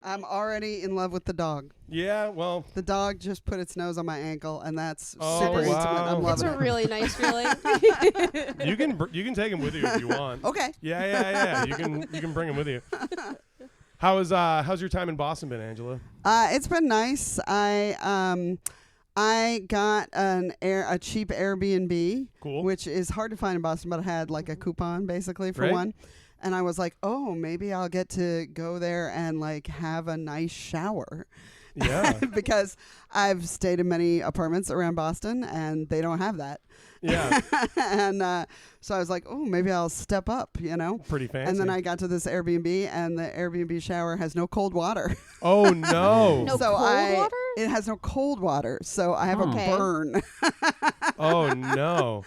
I'm already in love with the dog. Yeah, well. The dog just put its nose on my ankle, and that's super wow. intimate. I'm It's loving a it. really nice feeling. You can take him with you if you want. Okay. Yeah. You can bring him with you. How's your time in Boston been, Angela? It's been nice. I got a cheap Airbnb, Cool. which is hard to find in Boston, but I had like a coupon basically for Right. one. And I was like, oh, maybe I'll get to go there and like have a nice shower. Yeah. Because I've stayed in many apartments around Boston and they don't have that. Yeah. And so I was like, oh, maybe I'll step up, you know? Pretty fancy. And then I got to this Airbnb and the Airbnb shower has no cold water. Oh, no. No so cold water? It has no cold water. So I have Okay. a burn. Oh, no.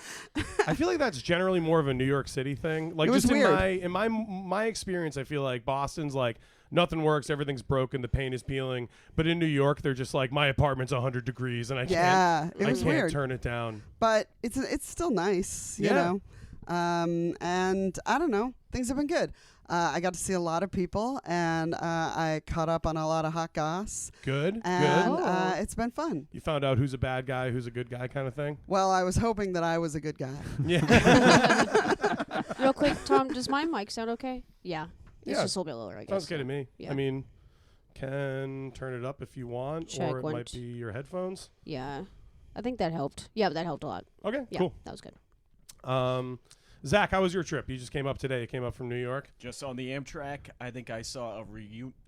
I feel like that's generally more of a New York City thing. Like, It was just weird. in my experience, I feel like Boston's like, nothing works, everything's broken, the paint is peeling. But in New York, they're just like, my apartment's 100 degrees and I Yeah, it I was can't weird. turn it down. But it's still nice, you Yeah. know? And I don't know. Things have been good. I got to see a lot of people, and I caught up on a lot of hot goss. Good. And Good. Oh. it's been fun. You found out who's a bad guy, who's a good guy kind of thing? Well, I was hoping that I was a good guy. Yeah. Real quick, Tom, does my mic sound okay? Yeah. It's Yeah. just a little bit lower, I guess. Sounds good to me. Yeah. I mean, can turn it up if you want, Check, or it one, might be your headphones. Yeah. I think that helped. Yeah, that helped a lot. Okay, Yeah, cool. that was good. Zach, how was your trip? You just came up today. You came up from New York. Just on the Amtrak, I think I saw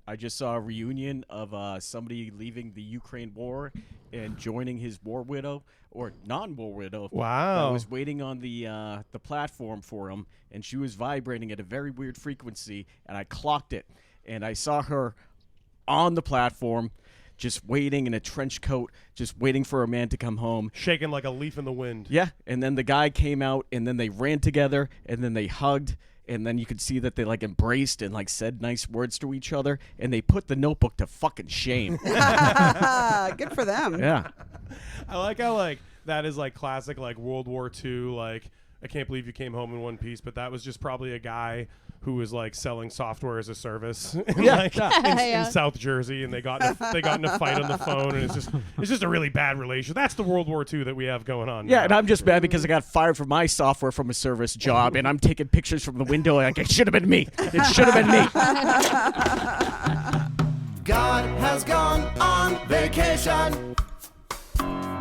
I just saw a reunion of somebody leaving the Ukraine war and joining his war widow or non-war widow. Wow. I was waiting on the platform for him, and she was vibrating at a very weird frequency, and I clocked it, and I saw her on the platform, just waiting in a trench coat, just waiting for a man to come home. Shaking like a leaf in the wind. Yeah, and then the guy came out, and then they ran together, and then they hugged, and then you could see that they like embraced and like said nice words to each other, and they put the Notebook to fucking shame. Good for them. Yeah. I like how like that is like classic like World War II like I can't believe you came home in one piece, but that was just probably a guy who was like selling software as a service in, like, in South Jersey, and they got in a fight on the phone, and it's just a really bad relation. That's the World War II that we have going on. Yeah, now. and I'm just mad because I got fired from my software from a service job, and I'm taking pictures from the window like it should have been me. It should have been me. God has gone on vacation.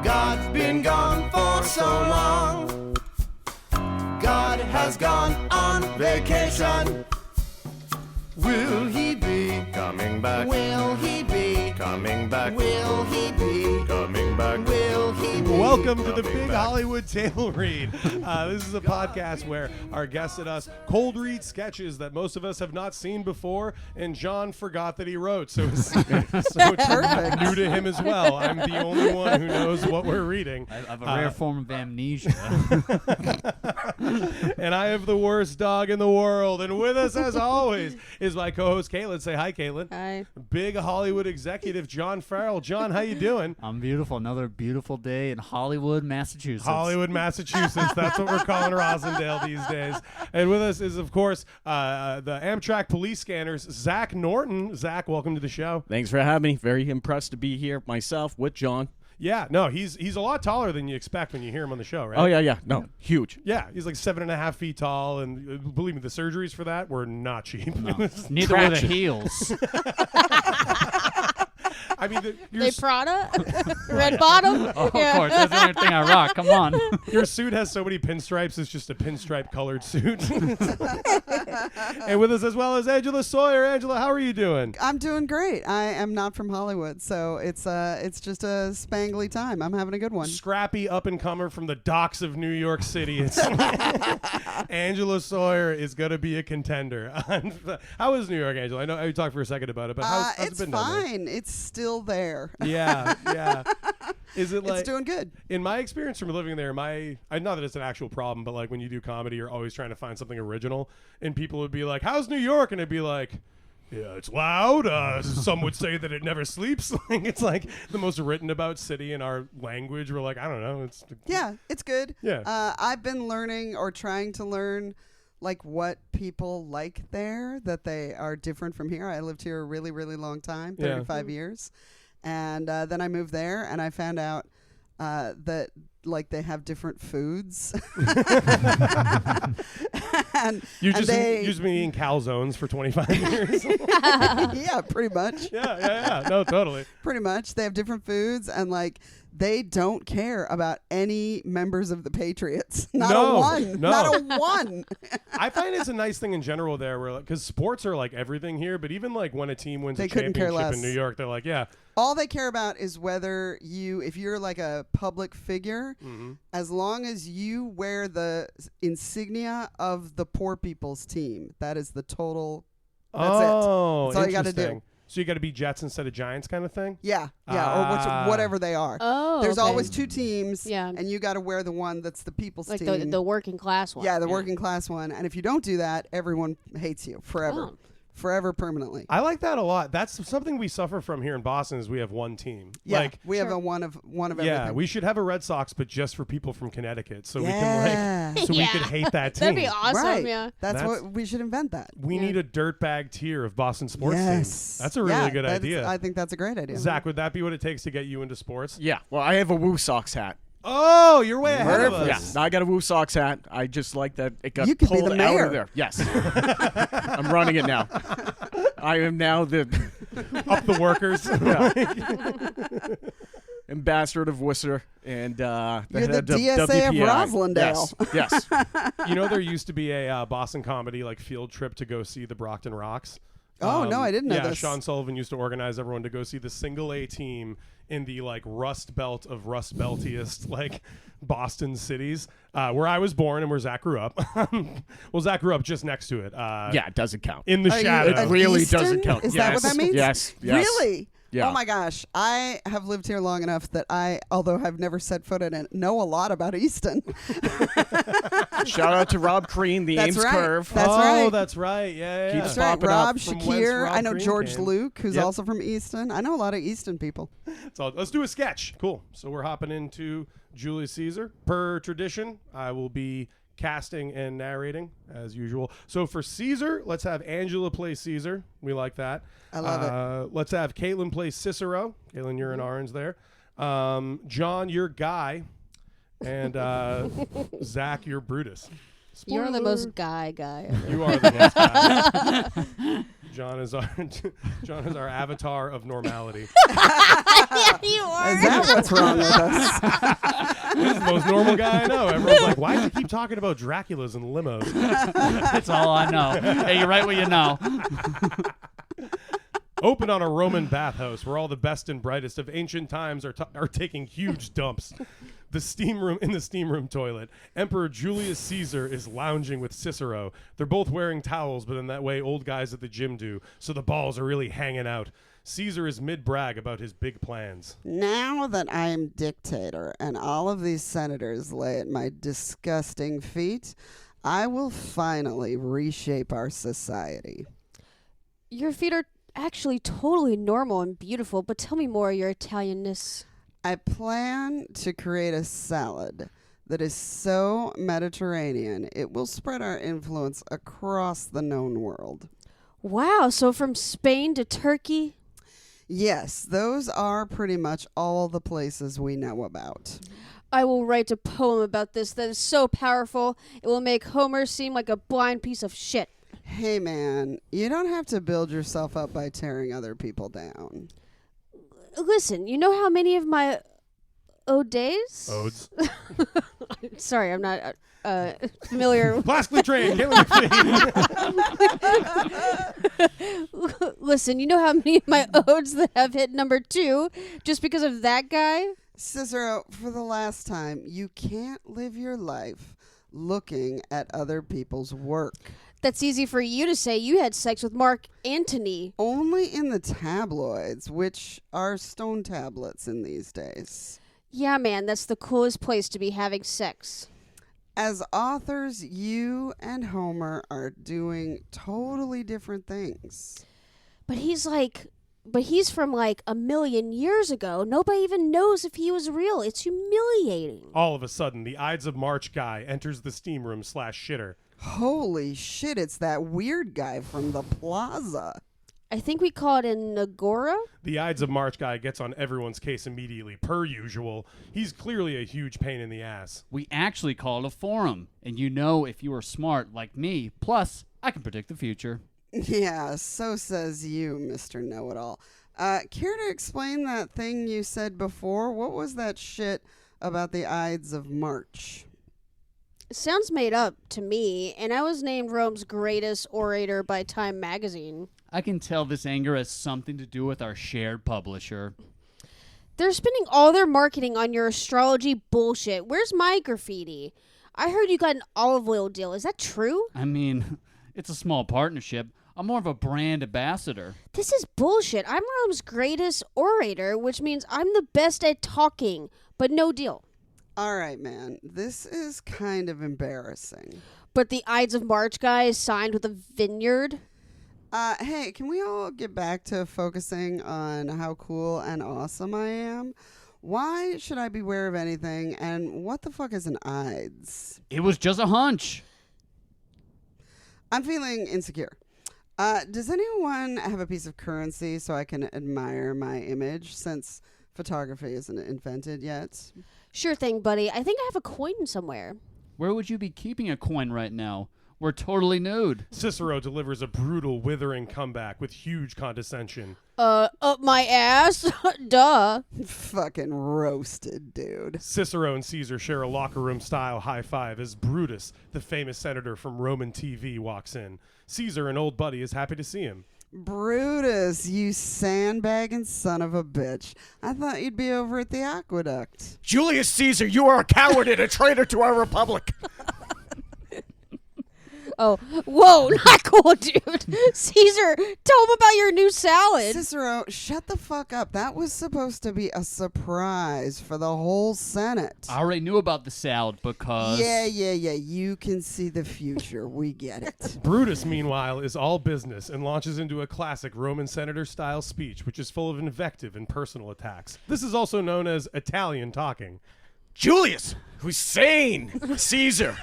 God's been gone for so long. God has gone on vacation. Will he be coming back? Will he be coming back? Will he be coming back? Will he be Welcome to the coming Big back? Hollywood Table Read. This is a podcast where our guests and us cold read sketches that most of us have not seen before, and John forgot that he wrote, so it's new to him as well. I'm the only one who knows what we're reading. I have a rare form of amnesia. And I have the worst dog in the world. And with us, as always, is my co-host Caitlin. Say hi, Caitlin. Hi. Big Hollywood executive John Farrell. John, how you doing? I'm beautiful. Another beautiful day in Hollywood, Massachusetts. Hollywood, Massachusetts. That's what we're calling Rosendale these days. And with us is, of course, the Amtrak police scanners, Zack Norton. Zack, welcome to the show. Thanks for having me. Very impressed to be here myself with John. Yeah, no, he's a lot taller than you expect when you hear him on the show, right? Oh, yeah. No, huge. Yeah, he's like 7.5 feet tall, and believe me, the surgeries for that were not cheap. No. Neither were the Traction. heels. I mean, They Prada? Red bottom? Oh, of course. That's the only thing I rock. Come on. your suit has so many pinstripes, it's just a pinstripe colored suit. And with us as well as Angela Sawyer. Angela, how are you doing? I'm doing great. I am not from Hollywood, so it's just a spangly time. I'm having a good one. Scrappy up-and-comer from the docks of New York City. It's Angela Sawyer is going to be a contender. How is New York, Angela? I know you talked for a second about it, but how's it it's been down there? fine. It's still there. Yeah. Is it like It's doing good. in my experience from living there? Not that it's an actual problem, but like when you do comedy, you're always trying to find something original, and people would be like, "How's New York?" and it'd be like, "Yeah, it's loud. Some would say that it never sleeps." Like it's like the most written about city in our language. We're like, I don't know. Yeah, it's good. Yeah. I've been learning or trying to learn like what people like there that they are different from here. I lived here a really, really long time, 35 years. And then I moved there and I found out that like they have different foods. and You've just been eating calzones for 25 years. Yeah, pretty much. Yeah. No, totally. Pretty much. They have different foods and like they don't care about any members of the Patriots. Not a one. Not a one. I find it's a nice thing in general there where because sports are like everything here, but even like when a team wins They a couldn't care championship less. in New York, they're like, yeah. All they care about is whether if you're like a public figure, as long as you wear the insignia of the poor people's team, that is the total. That's it. That's all you got to do. So you got to be Jets instead of Giants kind of thing? Yeah, or whatever they are. Oh, There's okay. always two teams, Yeah. and you got to wear the one that's the people's like team. the working class one. Yeah, the working class one. And if you don't do that, everyone hates you forever. Oh. Forever, permanently. I like that a lot. That's something we suffer from here in Boston is we have one team. Yeah, like, we have a one of everything. yeah, we should have a Red Sox, but just for people from Connecticut, so we Yeah. can like, so we could hate that team. That'd be awesome. Right. Yeah. That's what we should invent that. We need a dirtbag tier of Boston sports Yes. teams. That's a really good idea. I think that's a great idea. Zach, would that be what it takes to get you into sports? Yeah. Well, I have a Woo Sox hat. Oh, you're way ahead of Yeah, us. I got a Woo Sox hat. I just like that it got You could be pulled the out mayor. of there. Yes. I'm running it now. I am now the Up the workers. ambassador of Worcester and the You're the head of DSA of WPI. Roslindale. Yes. You know, there used to be a Boston comedy like field trip to go see the Brockton Rocks. Oh, no, I didn't know yeah, this. Sean Sullivan used to organize everyone to go see the single A team in the like Rust Belt of Rust Beltiest like Boston cities, where I was born and where Zach grew up. Well, Zach grew up just next to it. Yeah, it doesn't count. In the Are you shadow. an It really Easton? doesn't count. Is that what that means? Yes. Really? Yeah. Oh my gosh. I have lived here long enough that although I've never set foot in it, know a lot about Easton. Shout out to Rob Crean, the That's Ames right. Curve. That's oh, right. that's right. Yeah. Keeps That's right. popping Rob, From whence Shakir. Rob I know Green George came. Luke, who's Yep. also from Easton. I know a lot of Easton people. So let's do a sketch. Cool. So we're hopping into Julius Caesar. Per tradition, I will be casting and narrating as usual. So for Caesar, let's have Angela play Caesar. We like that. I love it. Let's have Caitlin play Cicero. Caitlin, you're in orange there. John, you're Guy. And Zach, you're Brutus. You're the Spoiler. most guy ever. You are the most guy. John is our avatar of normality. Yeah, you are. Is that what's wrong with us? He's the most normal guy I know. Everyone's like, why does he keep talking about Draculas and limos? That's all I know. Hey, you're right what you know. Open on a Roman bathhouse where all the best and brightest of ancient times are taking huge dumps. In the steam room toilet, Emperor Julius Caesar is lounging with Cicero. They're both wearing towels, but in that way old guys at the gym do, so the balls are really hanging out. Caesar is mid-brag about his big plans. Now that I am dictator and all of these senators lay at my disgusting feet, I will finally reshape our society. Your feet are actually totally normal and beautiful, but tell me more of your Italianness. I plan to create a salad that is so Mediterranean, it will spread our influence across the known world. Wow, so from Spain to Turkey? Yes, those are pretty much all the places we know about. I will write a poem about this that is so powerful, it will make Homer seem like a blind piece of shit. Hey man, you don't have to build yourself up by tearing other people down. Listen, you know how many of my Odes? Odes. Sorry, I'm not familiar. Classically trained. Caitlin McPhee. Listen, you know how many of my Odes that have hit number 2 just because of that guy? Cicero, for the last time, you can't live your life looking at other people's work. That's easy for you to say. You had sex with Mark Antony. Only in the tabloids, which are stone tablets in these days. Yeah, man, that's the coolest place to be having sex. As authors, you and Homer are doing totally different things. But he's from like a million years ago. Nobody even knows if he was real. It's humiliating. All of a sudden, the Ides of March guy enters the steam room /shitter. Holy shit, it's that weird guy from the plaza. I think we call it an agora. The Ides of March guy gets on everyone's case immediately, per usual. He's clearly a huge pain in the ass. We actually call it a forum. And you know if you are smart like me, plus I can predict the future. Yeah, so says you, Mr. Know-It-All. Care to explain that thing you said before? What was that shit about the Ides of March? Sounds made up to me, and I was named Rome's greatest orator by Time magazine. I can tell this anger has something to do with our shared publisher. They're spending all their marketing on your astrology bullshit. Where's my graffiti? I heard you got an olive oil deal. Is that true? I mean, it's a small partnership. I'm more of a brand ambassador. This is bullshit. I'm Rome's greatest orator, which means I'm the best at talking, but no deal. All right, man. This is kind of embarrassing. But the Ides of March guy is signed with a vineyard. Hey, can we all get back to focusing on how cool and awesome I am? Why should I be aware of anything? And what the fuck is an Ides? It was just a hunch. I'm feeling insecure. Does anyone have a piece of currency so I can admire my image since photography isn't invented yet? Sure thing, buddy. I think I have a coin somewhere. Where would you be keeping a coin right now? We're totally nude. Cicero delivers a brutal, withering comeback with huge condescension. Up my ass? Duh. Fucking roasted, dude. Cicero and Caesar share a locker room style high five as Brutus, the famous senator from Roman TV, walks in. Caesar, an old buddy, is happy to see him. Brutus, you sandbagging son of a bitch. I thought you'd be over at the aqueduct. Julius Caesar, you are a coward and a traitor to our republic. Oh, whoa, not cool, dude. Caesar, tell him about your new salad. Cicero, shut the fuck up. That was supposed to be a surprise for the whole Senate. I already knew about the salad because... Yeah. You can see the future. We get it. Brutus, meanwhile, is all business and launches into a classic Roman senator-style speech, which is full of invective and personal attacks. This is also known as Italian talking. Julius Hussein Caesar,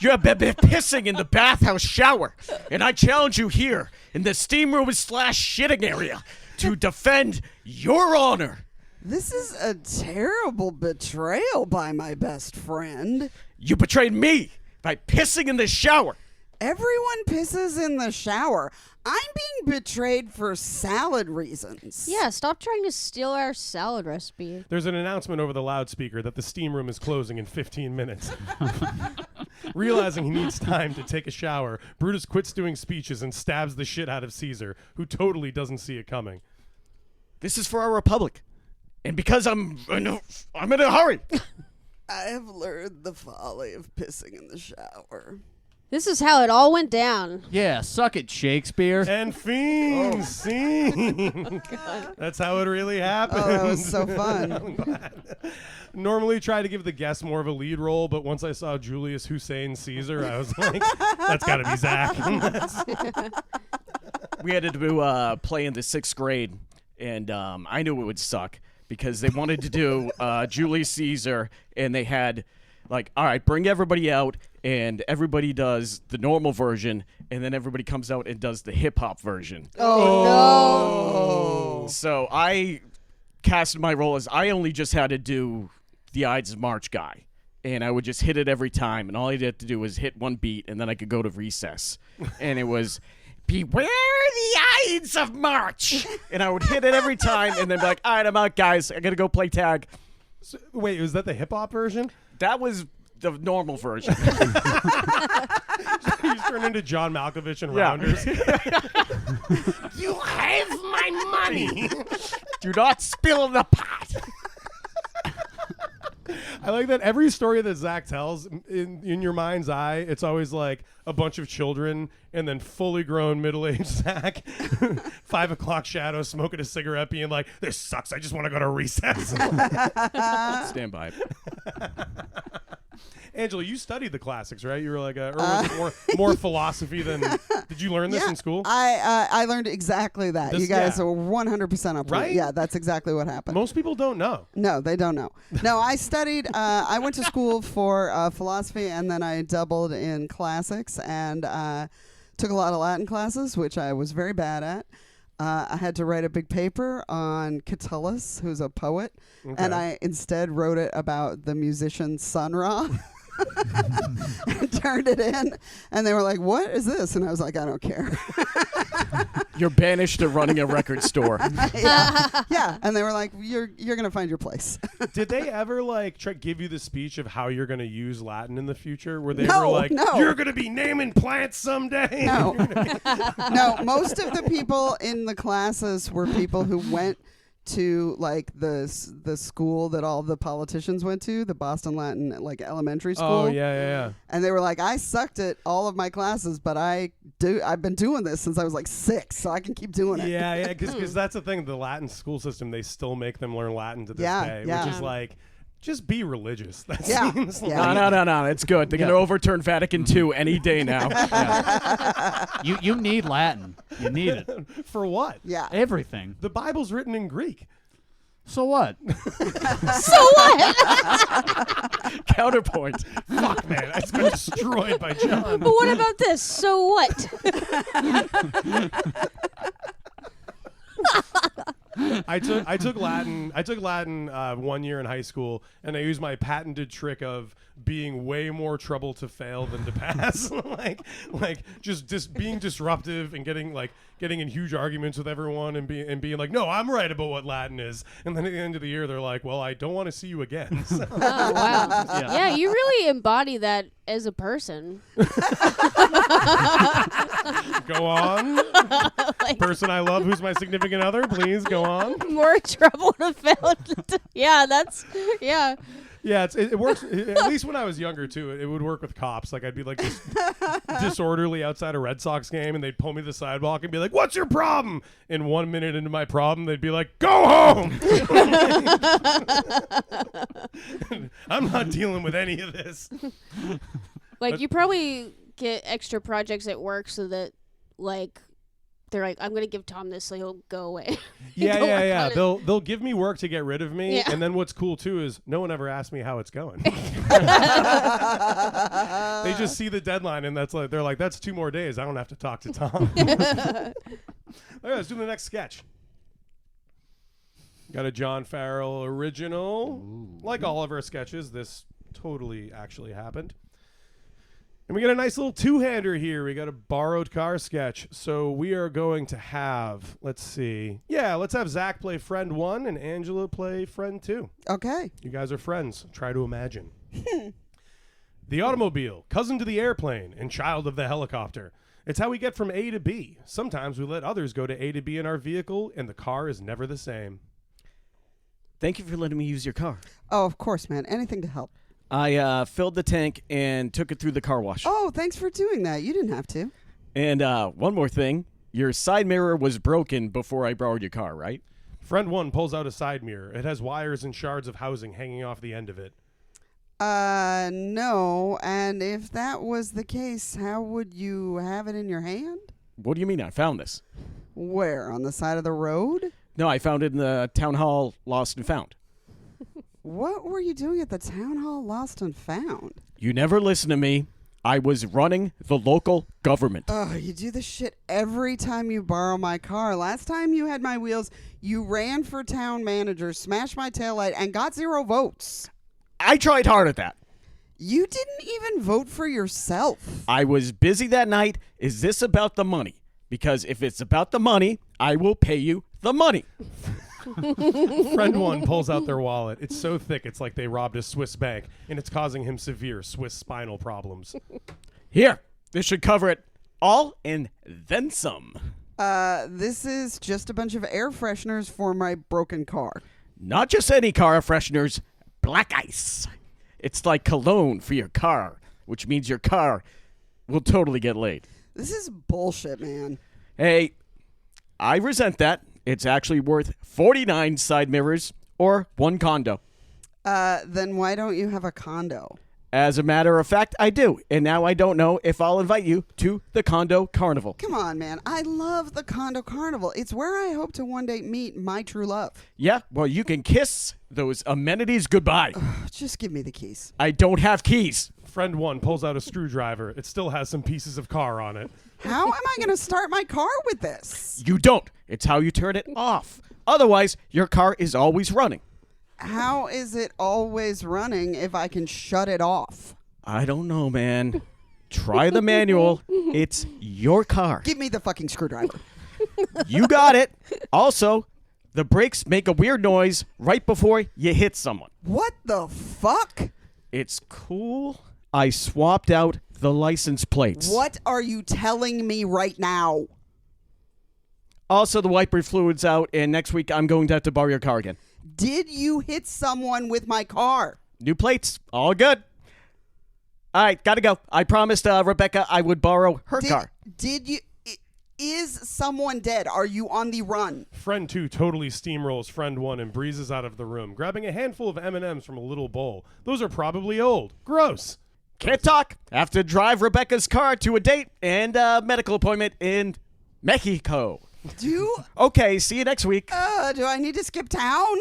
you have been pissing in the bathhouse shower, and I challenge you here in the steam room / shitting area to defend your honor. This is a terrible betrayal by my best friend. You betrayed me by pissing in the shower. Everyone pisses in the shower. I'm being betrayed for salad reasons. Yeah, stop trying to steal our salad recipe. There's an announcement over the loudspeaker that the steam room is closing in 15 minutes. Realizing he needs time to take a shower, Brutus quits doing speeches and stabs the shit out of Caesar, who totally doesn't see it coming. This is for our republic, and because I'm in a hurry. I have learned the folly of pissing in the shower. This is how it all went down. Yeah, suck it, Shakespeare. And fiends, scene. That's how it really happened. Oh, that was so fun. I'm glad. Normally try to give the guest more of a lead role, but once I saw Julius Hussein Caesar, I was like, that's got to be Zach. We had to do play in the 6th grade, and I knew it would suck because they wanted to do Julius Caesar, and they had like, all right, bring everybody out, and everybody does the normal version, and then everybody comes out and does the hip-hop version. Oh, no. So I cast my role as I only just had to do the Ides of March guy, and I would just hit it every time, and all I had to do was hit one beat, and then I could go to recess. And it was, beware the Ides of March! And I would hit it every time, and then be like, all right, I'm out, guys. I got to go play tag. So, wait, was that the hip-hop version? That was the normal version. He's turned into John Malkovich and Rounders. You have my money. Do not spill the pot. I like that every story that Zach tells, in your mind's eye, it's always like a bunch of children and then fully grown middle-aged Zach, 5 o'clock shadow, smoking a cigarette, being like, this sucks, I just want to go to recess. Stand by. Angela, you studied the classics, right? You were like, or was it more philosophy than? Did you learn this in school? I learned exactly that. You guys are 100% on point. Right? Yeah, that's exactly what happened. Most people don't know. No, they don't know. No, I studied. I went to school for philosophy, and then I doubled in classics, and took a lot of Latin classes, which I was very bad at. I had to write a big paper on Catullus, who's a poet, and I instead wrote it about the musician Sun Ra. And turned it in, and they were like, "What is this?" And I was like, "I don't care." You're banished to running a record store. yeah. And they were like, "You're gonna find your place." Did they ever give you the speech of how you're going to use Latin in the future? Where they No, were like, no. "You're going to be naming plants someday." No, no. Most of the people in the classes were people who went to the school that all the politicians went to, the Boston Latin elementary school. Oh yeah. And they were like, I sucked at all of my classes, but I've been doing this since I was 6, so I can keep doing it. Yeah, because that's the thing. The Latin school system, they still make them learn Latin to this day, which is just be religious. That seems No. It's good. They're going to overturn Vatican II any day now. You need Latin. You need it. For what? Yeah. Everything. The Bible's written in Greek. So what? So what? Counterpoint. Fuck, man. It's been destroyed by John. But what about this? So what? I took Latin 1 year in high school, and I used my patented trick of being way more trouble to fail than to pass. just being disruptive and getting in huge arguments with everyone and being like, no, I'm right about what Latin is. And then at the end of the year, they're like, well, I don't want to see you again. So. Oh wow. Yeah, you really embody that as a person. Go on. Person I love who's my significant other, please go on. More trouble to fail. Yeah, it works. At least when I was younger too, it would work with cops. I'd be just disorderly outside a Red Sox game, and they'd pull me to the sidewalk and be like, "What's your problem?" And 1 minute into my problem, they'd be like, "Go home." I'm not dealing with any of this. You probably get extra projects at work so that they're like, I'm gonna give Tom this so he'll go away. Yeah. They'll give me work to get rid of me, and then what's cool too is no one ever asks me how it's going. They just see the deadline, and they're like, that's 2 more days. I don't have to talk to Tom. All right, let's do the next sketch. Got a John Farrell original. Ooh. Like all of our sketches, this totally actually happened. And we got a nice little 2-hander here. We got a borrowed car sketch. So we are going to have, let's have Zach play friend 1 and Angela play friend 2. Okay. You guys are friends. Try to imagine. The automobile, cousin to the airplane and child of the helicopter. It's how we get from A to B. Sometimes we let others go to A to B in our vehicle, and the car is never the same. Thank you for letting me use your car. Oh, of course, man. Anything to help. I filled the tank and took it through the car wash. Oh, thanks for doing that. You didn't have to. And one more thing. Your side mirror was broken before I borrowed your car, right? Friend 1 pulls out a side mirror. It has wires and shards of housing hanging off the end of it. No. And if that was the case, how would you have it in your hand? What do you mean I found this? Where? On the side of the road? No, I found it in the town hall lost and found. What were you doing at the town hall lost and found? You never listen to me. I was running the local government. Oh, you do this shit every time you borrow my car. Last time you had my wheels, you ran for town manager, smashed my taillight, and got 0 votes. I tried hard at that. You didn't even vote for yourself. I was busy that night. Is this about the money? Because if it's about the money, I will pay you the money. Friend 1 pulls out their wallet. It's so thick, it's like they robbed a Swiss bank, and it's causing him severe Swiss spinal problems. Here, this should cover it all and then some. This is just a bunch of air fresheners for my broken car. Not just any car fresheners, black ice. It's like cologne for your car, which means your car will totally get laid. This is bullshit, man. Hey, I resent that. It's actually worth 49 side mirrors or 1 condo. Then why don't you have a condo? As a matter of fact, I do. And now I don't know if I'll invite you to the Condo Carnival. Come on, man. I love the Condo Carnival. It's where I hope to one day meet my true love. Yeah, well, you can kiss those amenities goodbye. Just give me the keys. I don't have keys. Friend 1 pulls out a screwdriver. It still has some pieces of car on it. How am I going to start my car with this? You don't. It's how you turn it off. Otherwise, your car is always running. How is it always running if I can shut it off? I don't know, man. Try the manual. It's your car. Give me the fucking screwdriver. You got it. Also, the brakes make a weird noise right before you hit someone. What the fuck? It's cool. I swapped out the license plates. What are you telling me right now? Also, the wiper fluid's out, and next week I'm going to have to borrow your car again. Did you hit someone with my car? New plates. All good. All right, gotta go. I promised Rebecca I would borrow her car. Did you... Is someone dead? Are you on the run? Friend 2 totally steamrolls Friend 1 and breezes out of the room, grabbing a handful of M&Ms from a little bowl. Those are probably old. Gross. Can't talk. Have to drive Rebecca's car to a date and a medical appointment in Mexico. Okay, see you next week. Do I need to skip town?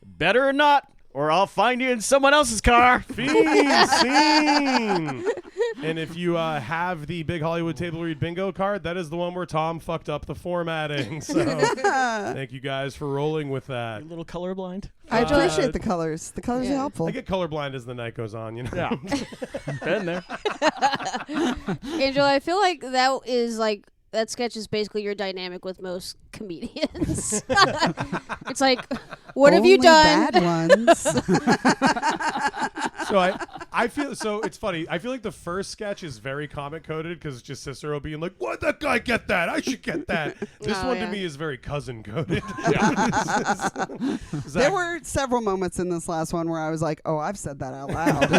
Better not, or I'll find you in someone else's car. Fiend scene. And if you have the Big Hollywood Table Read bingo card, that is the one where Tom fucked up the formatting. So thank you guys for rolling with that. A little colorblind. I appreciate the colors. The colors are helpful. I get colorblind as the night goes on, you know. Yeah. Been there. Angela, I feel like that is like that sketch is basically your dynamic with most comedians. It's like, what have you done? Bad ones. So I feel so it's funny. I feel like the first sketch is very comic coded because it's just Cicero being like, "Why'd that guy get that? I should get that." This one to me is very cousin coded. There were several moments in this last one where I was like, "Oh, I've said that out loud."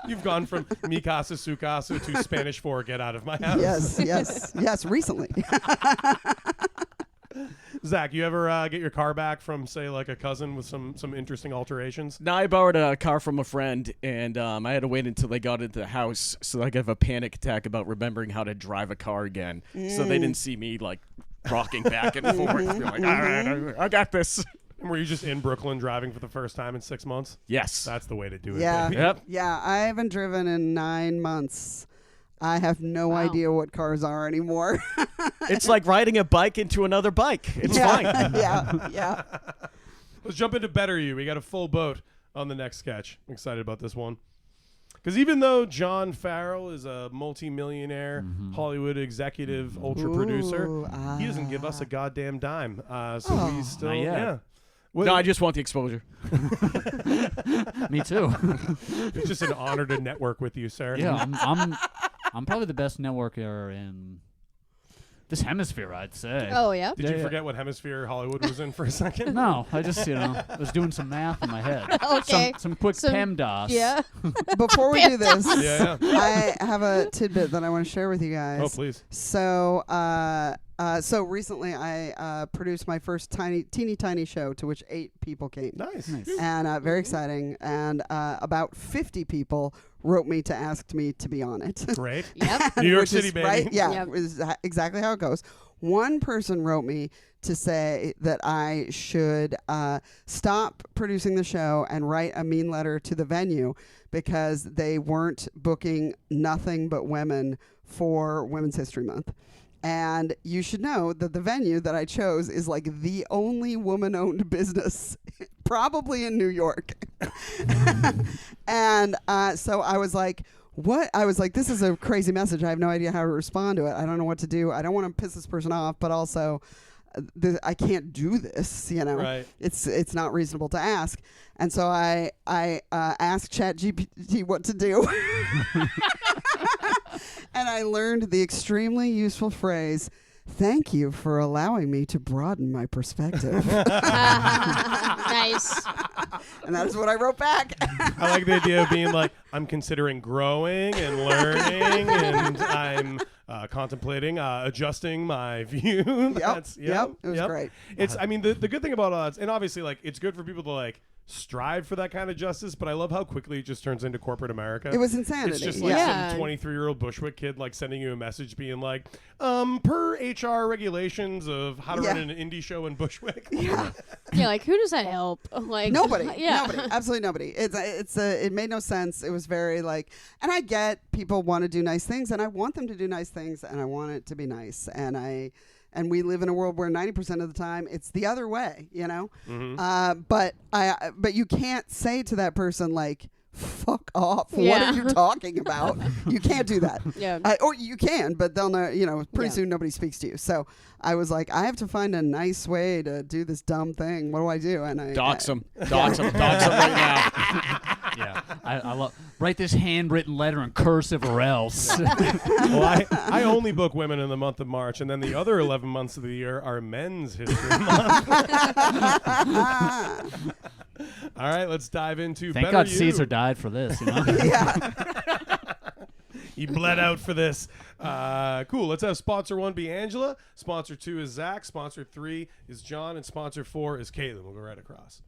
You've gone from mi casa su casa to Spanish for get out of my house. Yes, recently. Zach, you ever get your car back from, say, like a cousin with some interesting alterations? No, I borrowed a car from a friend, and I had to wait until they got into the house so I could have a panic attack about remembering how to drive a car again. So they didn't see me, like, rocking back and forth. Be like, all right, I got this. And were you just in Brooklyn driving for the first time in 6 months? Yes. That's the way to do it. Yeah. Baby. Yep. Yeah, I haven't driven in 9 months. I have no idea what cars are anymore. It's like riding a bike into another bike. It's fine. Yeah. Let's jump into Better You. We got a full boat on the next sketch. I'm excited about this one. Because even though John Farrell is a multi-millionaire Hollywood executive ultra producer, he doesn't give us a goddamn dime. So we still, yeah. No, I just want the exposure. Me too. It's just an honor to network with you, sir. Yeah, I'm probably the best networker in this hemisphere, I'd say. Oh, yeah? Did you forget what hemisphere Hollywood was in for a second? No, I just, was doing some math in my head. Okay. Some quick PEMDAS. Yeah. Before we do this, Yeah. I have a tidbit that I want to share with you guys. Oh, please. So, so recently I produced my first teeny tiny show to which 8 people came. Nice. And very exciting. And about 50 people wrote me to ask me to be on it. Great. Yep. New York Which City, is, baby. Right? Yeah, Yep. is exactly how it goes. One person wrote me to say that I should stop producing the show and write a mean letter to the venue because they weren't booking nothing but women for Women's History Month. And you should know that the venue that I chose is like the only woman-owned business probably in New York. And so I was like, what? I was like, this is a crazy message. I have no idea how to respond to it. I don't know what to do. I don't want to piss this person off, but also I can't do this, you know. Right. It's not reasonable to ask. And so I asked ChatGPT what to do. And I learned the extremely useful phrase, "Thank you for allowing me to broaden my perspective." Nice. And that is what I wrote back. I like the idea of being like, I'm considering growing and learning, and I'm contemplating adjusting my view. Yep. It was great. It's, I mean, the good thing about all that, and obviously, like, it's good for people to like strive for that kind of justice, but I love how quickly it just turns into corporate America. It was insanity. It's just like Yeah. some 23-year-old Bushwick kid like sending you a message being like, per HR regulations of how to run an indie show in Bushwick. Yeah. Yeah, like who does that help? Like Nobody. Yeah. Nobody. Absolutely nobody. It made no sense. It was very like, and I get people want to do nice things, and I want them to do nice things, and I want it to be nice, and we live in a world where 90% of the time it's the other way, you know. Mm-hmm. But you can't say to that person like, "Fuck off." What Yeah. are you talking about? You can't do that. Yeah. Or you can, but they'll know. You know, pretty Yeah. soon nobody speaks to you. So I was like, I have to find a nice way to do this dumb thing. What do I do? And Dox them. Dox them right now. Yeah, I love write this handwritten letter in cursive or else. Well, I only book women in the month of March, and then the other 11 months of the year are Men's History Month. All right, let's dive into Thank Better God You. Caesar died for this. You know? He bled out for this. Cool. Let's have sponsor 1 be Angela. Sponsor 2 is Zach. Sponsor 3 is John. And sponsor 4 is Caitlin. We'll go right across.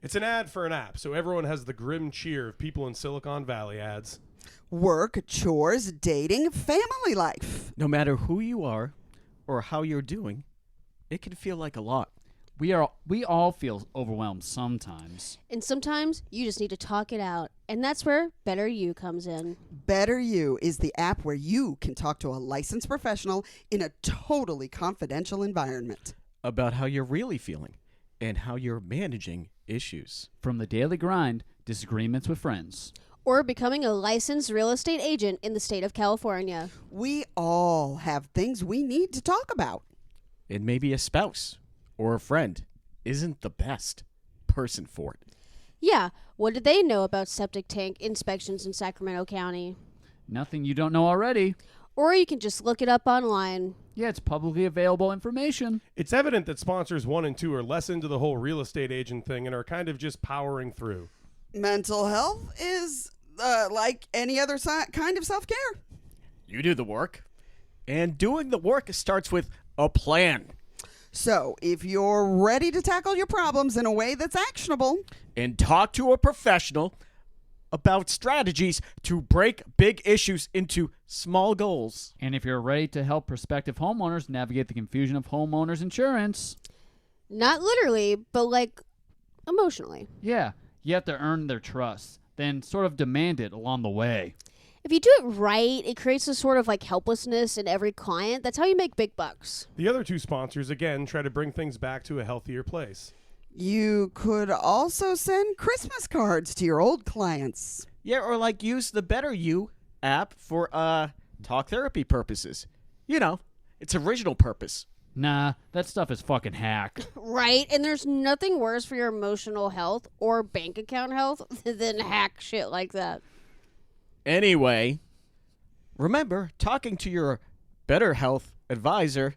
It's an ad for an app, so everyone has the grim cheer of people in Silicon Valley ads. Work, chores, dating, family life. No matter who you are or how you're doing, it can feel like a lot. We all feel overwhelmed sometimes. And sometimes you just need to talk it out. And that's where Better You comes in. Better You is the app where you can talk to a licensed professional in a totally confidential environment. About how you're really feeling and how you're managing issues. From the daily grind, disagreements with friends. Or becoming a licensed real estate agent in the state of California. We all have things we need to talk about. And maybe a spouse or a friend isn't the best person for it. Yeah, what did they know about septic tank inspections in Sacramento County? Nothing you don't know already. Or you can just look it up online. Yeah, it's publicly available information. It's evident that sponsors 1 and 2 are less into the whole real estate agent thing and are kind of just powering through. Mental health is like any other kind of self-care. You do the work. And doing the work starts with a plan. So if you're ready to tackle your problems in a way that's actionable, And talk to a professional about strategies to break big issues into small goals. And if you're ready to help prospective homeowners navigate the confusion of homeowners insurance, Not literally, but like emotionally. yeah, you have to earn their trust, then sort of demand it along the way. If you do it right, it creates a sort of like helplessness in every client. That's how you make big bucks. The other 2 sponsors, again, try to bring things back to a healthier place. you could also send Christmas cards to your old clients. Yeah, or like use the Better You app for talk therapy purposes. You know, its original purpose. Nah, that stuff is fucking hack. Right? And there's nothing worse for your emotional health or bank account health than hack shit like that. Anyway, remember talking to your Better Health advisor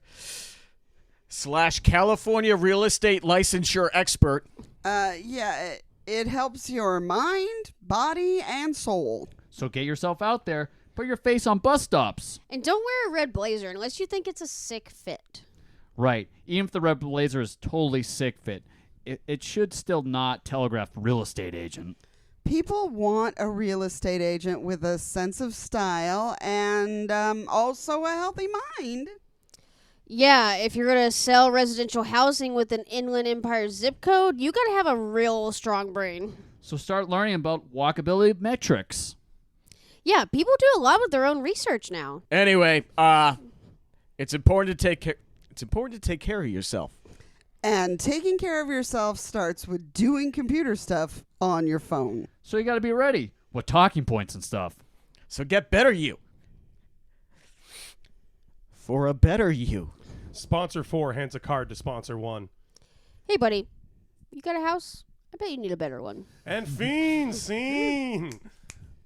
/ California real estate licensure expert. It helps your mind, body, and soul. So get yourself out there. Put your face on bus stops. And don't wear a red blazer unless you think it's a sick fit. Right. Even if the red blazer is totally sick fit, it should still not telegraph real estate agent. People want a real estate agent with a sense of style and also a healthy mind. Yeah, if you're going to sell residential housing with an Inland Empire zip code, you got to have a real strong brain. So start learning about walkability metrics. Yeah, people do a lot with their own research now. Anyway, it's important to take care. It's important to take care of yourself. And taking care of yourself starts with doing computer stuff on your phone. So you got to be ready with talking points and stuff. So get Better You. For a better you. Sponsor 4 hands a card to sponsor 1. Hey, buddy, you got a house? I bet you need a better one. And Fiend Scene.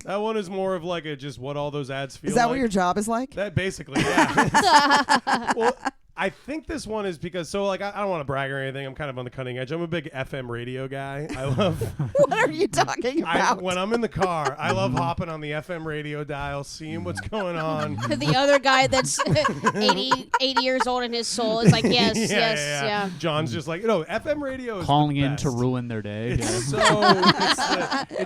That one is more of like a just what all those ads feel Is that like. what your job is like? That basically, yeah. Well, I think this one is because I don't want to brag or anything. I'm kind of on the cutting edge. I'm a big FM radio guy. I love. What are you talking about? When I'm in the car, I love hopping on the FM radio dial, seeing what's going on. The other guy that's 80 years old in his soul is like, yes, yeah. John's just like, FM radio is calling the in best. to ruin their day. And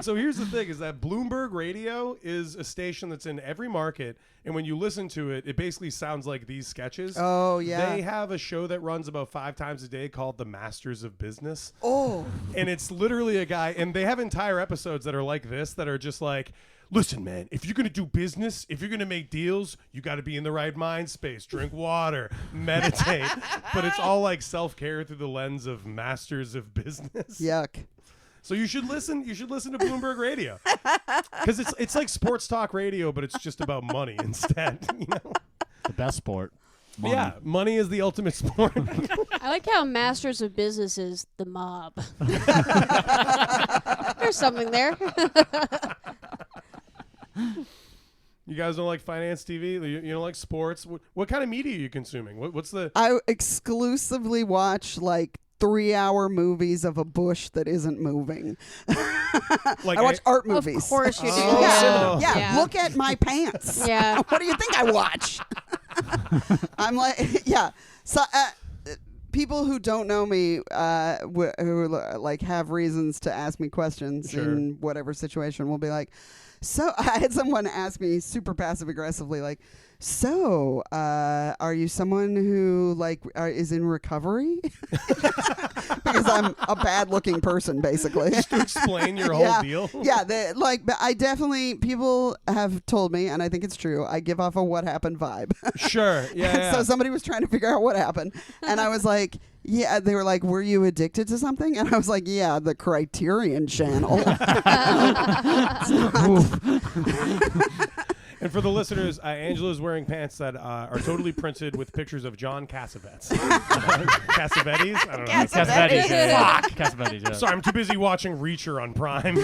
so here's the thing: is that Bloomberg Radio is a station that's in every market, and when you listen to it, it basically sounds like these sketches. Oh yeah. They have a show that runs about 5 times a day called The Masters of Business. Oh. And it's literally a guy, and they have entire episodes that are like this, that are just like, listen, man, if you're going to do business, if you're going to make deals, you got to be in the right mind space, drink water, meditate. But it's all like self-care through the lens of Masters of Business. Yuck. So you should listen to Bloomberg Radio. Because it's like sports talk radio, but it's just about money instead. The best sport. Money. Yeah, money is the ultimate sport. I like how Masters of Business is the mob. There's something there. You guys don't like finance TV? You don't like sports? What kind of media are you consuming? What's the... I exclusively watch 3-hour movies of a bush that isn't moving. I watch art movies. Of course you do. Yeah, look at my pants. Yeah. What do you think I watch? I'm like, yeah. So people who don't know me, who have reasons to ask me questions in whatever situation, will be like, so I had someone ask me super passive aggressively, like, so are you someone who is in recovery? Because I'm a bad looking person, basically. Just to explain your whole deal. Yeah, but I definitely, people have told me, and I think it's true, I give off a what happened vibe. Sure. Yeah. So somebody was trying to figure out what happened, and I was like, yeah, they were like, were you addicted to something? And I was like, yeah, the Criterion Channel. And for the listeners, Angela's wearing pants that are totally printed with pictures of John Cassavetes. Cassavetes? I don't know. Cassavetes. Fuck. Cassavetes, yeah. Sorry, I'm too busy watching Reacher on Prime.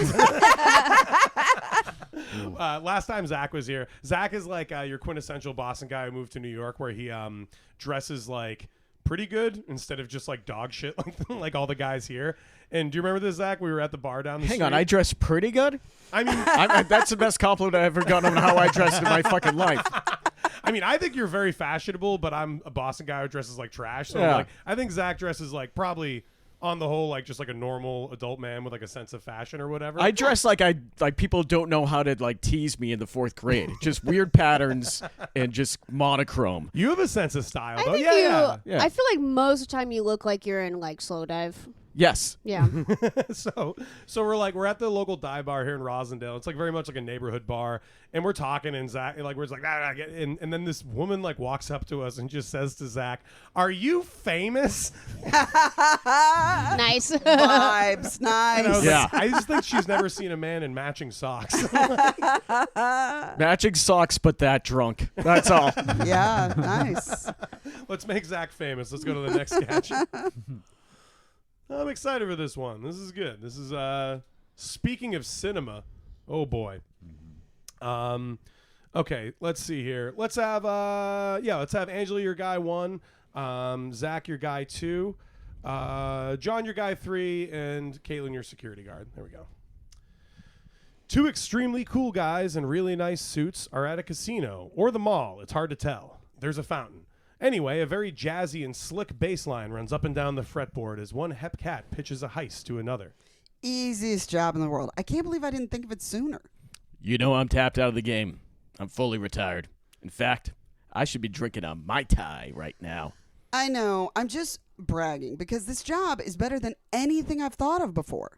Last time Zach was here, Zach is like your quintessential Boston guy who moved to New York, where he dresses like pretty good instead of just like dog shit like all the guys here. And do you remember this, Zach? We were at the bar down the street. Hang on, I dress pretty good? I mean, that's the best compliment I've ever gotten on how I dress in my fucking life. I mean, I think you're very fashionable, but I'm a Boston guy who dresses like trash. So Yeah. I think Zach dresses like probably on the whole just like a normal adult man with like a sense of fashion or whatever. I dress like people don't know how to tease me in the 4th grade. Just weird patterns and just monochrome. You have a sense of style, I though. think Yeah. Yeah. I feel like most of the time you look like you're in Slow Dive. Yes. Yeah. So we're at the local dive bar here in Rosendale. It's very much like a neighborhood bar, and we're talking, and Zach we're just like, and then this woman walks up to us and just says to Zach, "Are you famous?" Nice. Vibes, nice. And I was Yeah. like, I just think she's never seen a man in matching socks. Matching socks, but that drunk. That's all. Yeah, nice. Let's make Zach famous. Let's go to the next sketch. I'm excited for this one. This is good. This is speaking of cinema. Oh boy. Okay, let's see here. Let's have Angela, your guy 1, Zach, your guy 2, John, your guy 3, and Caitlin, your security guard. There we go. 2 extremely cool guys in really nice suits are at a casino or the mall. It's hard to tell. There's a fountain. Anyway, a very jazzy and slick bass line runs up and down the fretboard as one hep cat pitches a heist to another. Easiest job in the world. I can't believe I didn't think of it sooner. You know I'm tapped out of the game. I'm fully retired. In fact, I should be drinking a Mai Tai right now. I know. I'm just bragging because this job is better than anything I've thought of before.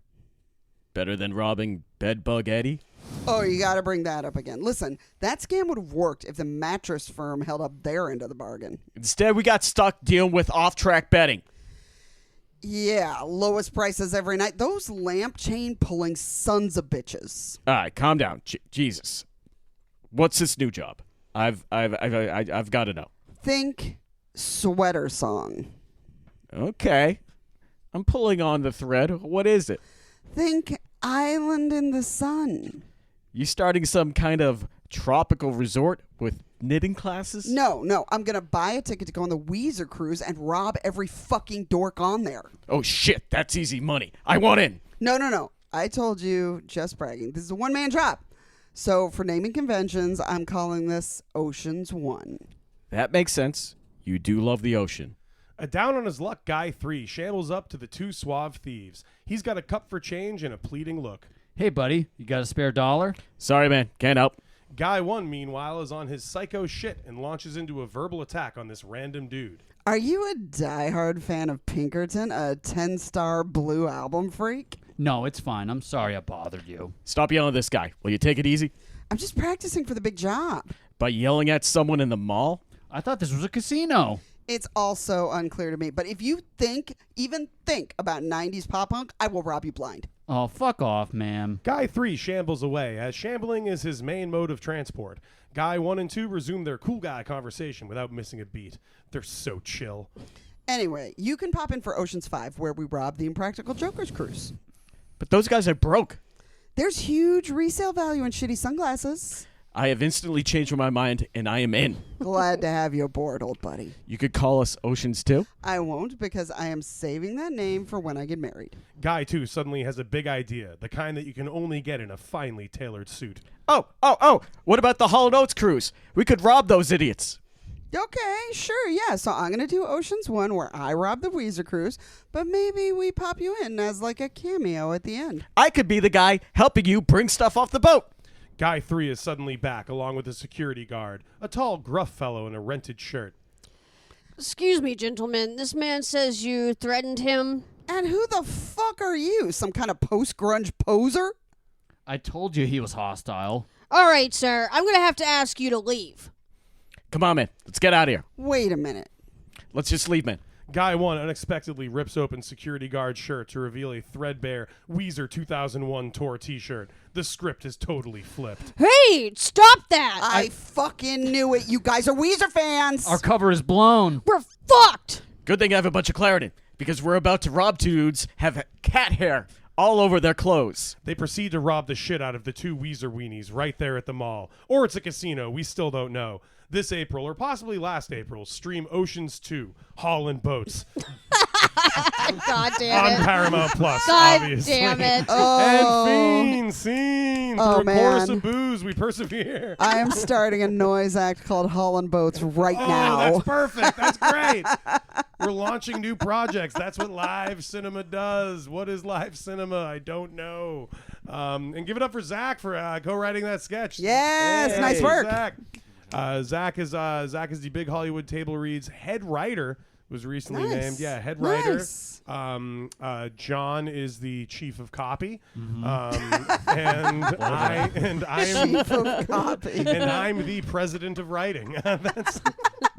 Better than robbing Bedbug Eddie? Oh, you got to bring that up again. Listen, that scam would have worked if the mattress firm held up their end of the bargain. Instead, we got stuck dealing with off-track betting. Yeah, lowest prices every night. Those lamp chain pulling sons of bitches. All right, calm down. Jesus. What's this new job? I've got to know. Think sweater song. Okay. I'm pulling on the thread. What is it? Think island in the sun. You starting some kind of tropical resort with knitting classes? No. I'm going to buy a ticket to go on the Weezer cruise and rob every fucking dork on there. Oh, shit. That's easy money. I want in. No. I told you, just bragging. This is a one-man job. So for naming conventions, I'm calling this Ocean's 1. That makes sense. You do love the ocean. A down on his luck Guy 3 shambles up to the two suave thieves. He's got a cup for change and a pleading look. Hey, buddy, you got a spare $1? Sorry, man. Can't help. Guy 1, meanwhile, is on his psycho shit and launches into a verbal attack on this random dude. Are you a diehard fan of Pinkerton, a 10-star Blue Album freak? No, it's fine. I'm sorry I bothered you. Stop yelling at this guy. Will you take it easy? I'm just practicing for the big job. By yelling at someone in the mall? I thought this was a casino. It's also unclear to me, but if you even think about 90s pop punk, I will rob you blind. Oh, fuck off, ma'am. Guy 3 shambles away, as shambling is his main mode of transport. Guy 1 and 2 resume their cool guy conversation without missing a beat. They're so chill. Anyway, you can pop in for Ocean's 5, where we rob the Impractical Jokers cruise. But those guys are broke. There's huge resale value in shitty sunglasses. I have instantly changed my mind, and I am in. Glad to have you aboard, old buddy. You could call us Oceans 2? I won't, because I am saving that name for when I get married. Guy 2 suddenly has a big idea, the kind that you can only get in a finely tailored suit. Oh, what about the Hall & Oates cruise? We could rob those idiots. Okay, sure, yeah. So I'm going to do Ocean's 1 where I rob the Weezer cruise, but maybe we pop you in as like a cameo at the end. I could be the guy helping you bring stuff off the boat. Guy 3 is suddenly back, along with a security guard, a tall, gruff fellow in a rented shirt. Excuse me, gentlemen. This man says you threatened him. And who the fuck are you? Some kind of post-grunge poser? I told you he was hostile. All right, sir. I'm going to have to ask you to leave. Come on, man. Let's get out of here. Wait a minute. Let's just leave, man. Guy 1 unexpectedly rips open security guard's shirt to reveal a threadbare Weezer 2001 tour t-shirt. The script is totally flipped. Hey, stop that. I fucking knew it. You guys are Weezer fans. Our cover is blown. We're fucked. Good thing I have a bunch of clarity, because we're about to rob two dudes have cat hair all over their clothes. They proceed to rob the shit out of the two Weezer weenies right there at the mall. Or it's a casino, we still don't know. This April, or possibly last April, stream Oceans 2, Hall & Boats. God damn it. On Paramount Plus, God obviously. damn it. Oh. And fiends, scene. Oh, Through a chorus man. of booze, we persevere. I am starting a noise act called Holland Boats right now. That's perfect. That's great. We're launching new projects. That's what live cinema does. What is live cinema? I don't know. And give it up for Zach for co-writing that sketch. Yes, Hey, nice work. Zach. Zach is the Big Hollywood Table Reads head writer. Was recently Nice. named, head writer. Nice. John is the chief of copy, Mm-hmm. and I'm Chief of copy. and I'm the president of writing. That's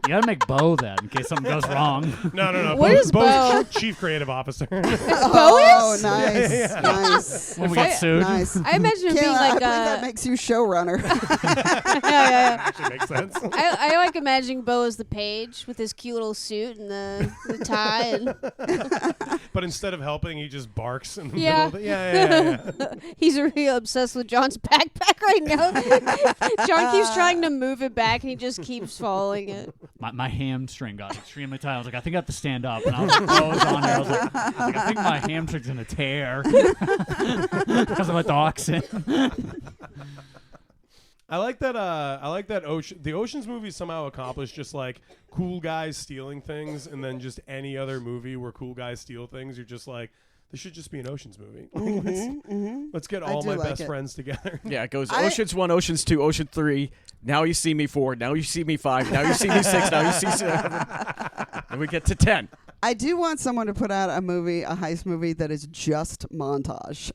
You gotta make Bo that in case something goes wrong. no. What is Bo? Chief creative officer. Oh, nice. Nice. When we get sued. Nice. I imagine it being Kayla, I like believe that makes you showrunner. yeah. Actually makes sense. I like imagining Bo as the page with his cute little suit and the tie. And But instead of helping, he just barks in the Yeah. middle of it. Yeah. he's really obsessed with John's backpack right now. John keeps trying to move it back and he just keeps following it. My hamstring got extremely tight. I was like, I think I have to stand up. And I was like, oh, it's on there. I was like, I think my hamstring's gonna tear because of my dachshund. I like that. The Ocean's movies somehow accomplished just like cool guys stealing things, and then just any other movie where cool guys steal things, you're just like, this should just be an Ocean's movie. Let's get all do my like best it. friends together. Yeah, it goes Oceans 1, Oceans 2, Ocean 3. Now you see me 4. Now you see me 5. Now you see me 6. Now you see 7. And we get to 10. I do want someone to put out a heist movie that is just montage.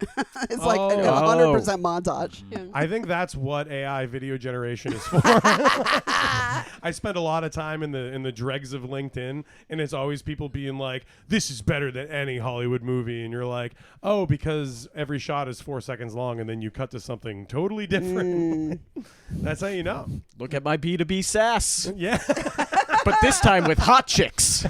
It's like 100% montage. Yeah. I think that's what AI video generation is for. I spend a lot of time in the dregs of LinkedIn, and it's always people being like, "This is better than any Hollywood movie," and you're like, "Oh, because every shot is 4 seconds long, and then you cut to something totally different." That's how you know. Look at my B2B SaaS. Yeah. But this time with hot chicks.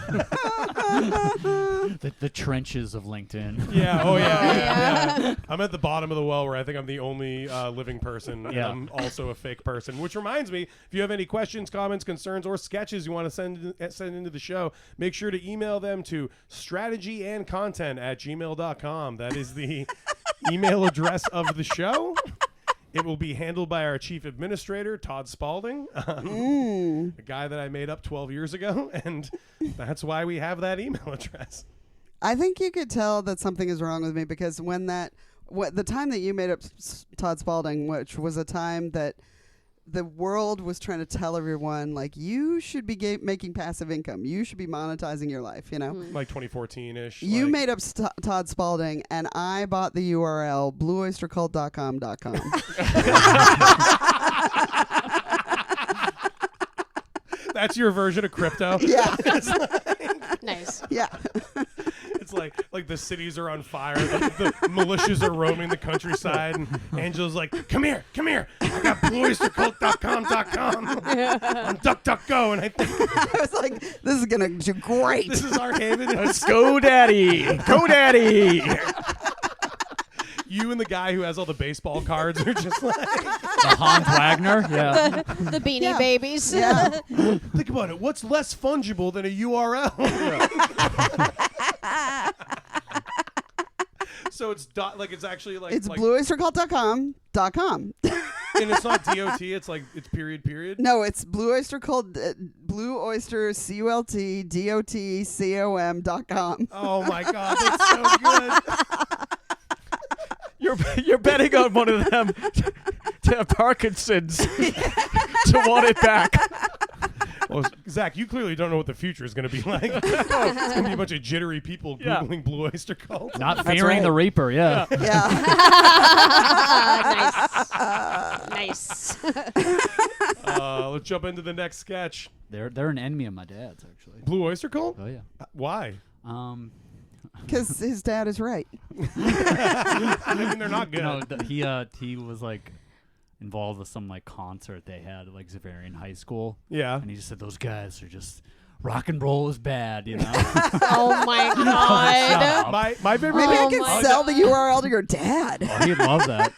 The trenches of LinkedIn. Yeah. Oh yeah. Yeah. Yeah. I'm at the bottom of the well where I think I'm the only living person, and Yeah. I'm also a fake person. Which reminds me, if you have any questions, comments, concerns, or sketches you want to send into the show, make sure to email them to strategyandcontent@gmail.com. That is the email address of the show. It will be handled by our chief administrator, Todd Spalding, a guy that I made up 12 years ago, and that's why we have that email address. I think you could tell that something is wrong with me because the time that you made up Todd Spalding, which was a time that the world was trying to tell everyone, like, you should be making passive income. You should be monetizing your life, you know? Like 2014-ish. You like, made up Todd Spalding, and I bought the URL blueoystercult.com.com. That's your version of crypto. Yeah. Nice. Yeah. It's like the cities are on fire. The militias are roaming the countryside, and Angela's like, come here. I got blueoystercult.com.com on DuckDuckGo, and I think I was like, this is going to do great. this is our haven. Let's go, Daddy. Go, Daddy. You and the guy who has all the baseball cards are just like, The Hans Wagner. Yeah. The Beanie Yeah. Babies. Yeah. think about it. What's less fungible than a URL? So it's it's actually like It's like, blueoystercult.com.com. and it's not DOT. It's like it's period. No, it's Blue Oyster Cult, Blue Oyster CULT.com. Oh my god, that's so good. You're betting on one of them to have Parkinson's to want it back. Well, Zach, you clearly don't know what the future is going to be like. It's going to be a bunch of jittery people Yeah. Googling Blue Oyster Cult. Not fearing the Reaper. Yeah. Yeah. Nice. Let's jump into the next sketch. They're an enemy of my dad's actually. Blue Oyster Cult? Oh yeah. Why? Because his dad is right. I mean, they're not good. No, he was like involved with some like concert they had at like Xavier in high school. Yeah. And he just said those guys are just rock and roll is bad, you know. Oh my god. My favorite Maybe I Oh can my sell the URL to your dad. Oh, he'd love that.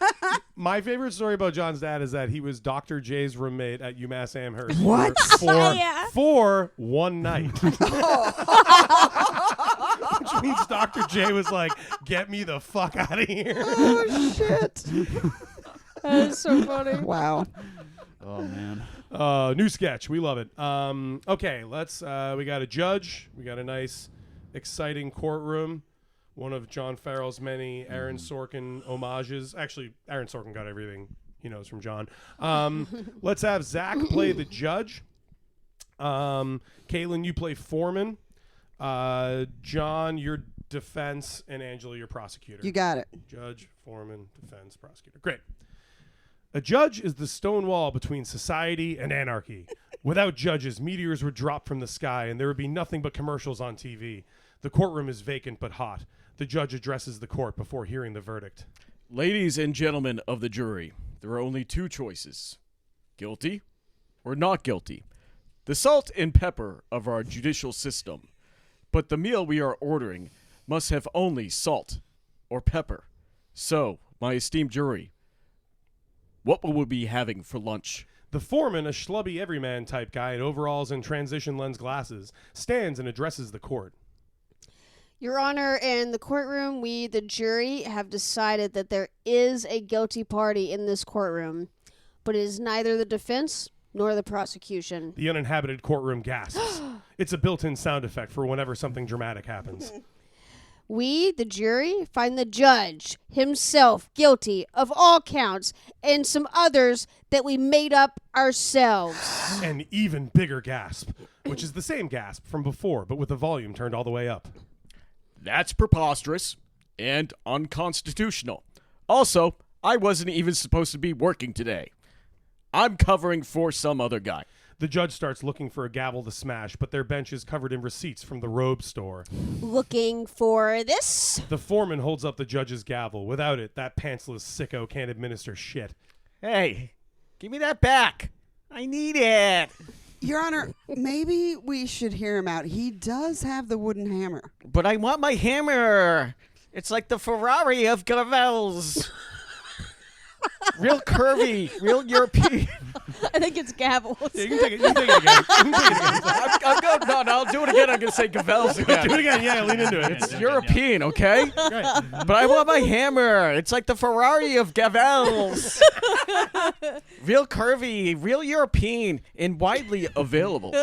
My favorite story about John's dad is that he was Dr. J's roommate at UMass Amherst. What? For one night. Which means Dr. J was like, get me the fuck out of here. Oh, shit. That's so funny. Wow. Oh man. New sketch. We love it. Okay, let's we got a judge. We got a nice, exciting courtroom. One of John Farrell's many Aaron Sorkin homages. Actually, Aaron Sorkin got everything he knows from John. Let's have Zach play the judge. Caitlin, you play foreman. John, your defense, and Angela, your prosecutor. You got it. Judge, foreman, defense, prosecutor. Great. A judge is the stone wall between society and anarchy. Without judges, meteors would drop from the sky and there would be nothing but commercials on TV. The courtroom is vacant but hot. The judge addresses the court before hearing the verdict. Ladies and gentlemen of the jury, there are only two choices: guilty or not guilty. The salt and pepper of our judicial system. But the meal we are ordering must have only salt or pepper. So, my esteemed jury, what will we be having for lunch? The foreman, a schlubby everyman type guy in overalls and transition lens glasses, stands and addresses the court. Your Honor, in the courtroom, we, the jury, have decided that there is a guilty party in this courtroom, but it is neither the defense nor the prosecution. The uninhabited courtroom gasps. It's a built-in sound effect for whenever something dramatic happens. We, the jury, find the judge himself guilty of all counts and some others that we made up ourselves. An even bigger gasp, which is the same gasp from before, but with the volume turned all the way up. That's preposterous and unconstitutional. Also, I wasn't even supposed to be working today. I'm covering for some other guy. The judge starts looking for a gavel to smash, but their bench is covered in receipts from the robe store. Looking for this? The foreman holds up the judge's gavel. Without it, that pantsless sicko can't administer shit. Hey, give me that back. I need it. Your Honor, maybe we should hear him out. He does have the wooden hammer. But I want my hammer. It's like the Ferrari of Gavels. Real curvy, real European. I think it's gavels. Yeah, you can take it. You can take it again. You can take it again. I'm going, no, I'll do it again. I'm going to say Gavels again. Do it again. Yeah, lean into it. It's European, okay? Great. But I want my hammer. It's like the Ferrari of Gavels. Real curvy, real European, and widely available.